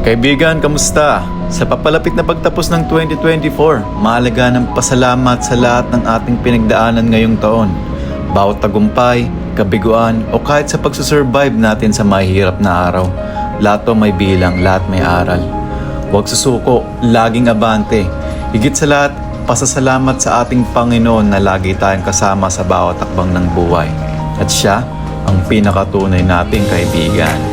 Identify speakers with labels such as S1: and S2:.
S1: Kaibigan, kamusta? Sa papalapit na pagtapos ng 2024, mahalaga ng pasalamat sa lahat ng ating pinagdaanan ngayong taon. Bawat tagumpay, kabiguan o kahit sa pagsusurvive natin sa mahirap na araw. Lahat to may bilang, lahat may aral. Huwag susuko, laging abante. Higit sa lahat, pasasalamat sa ating Panginoon na lagi tayong kasama sa bawat takbang ng buhay. At siya ang pinakatunay nating kaibigan.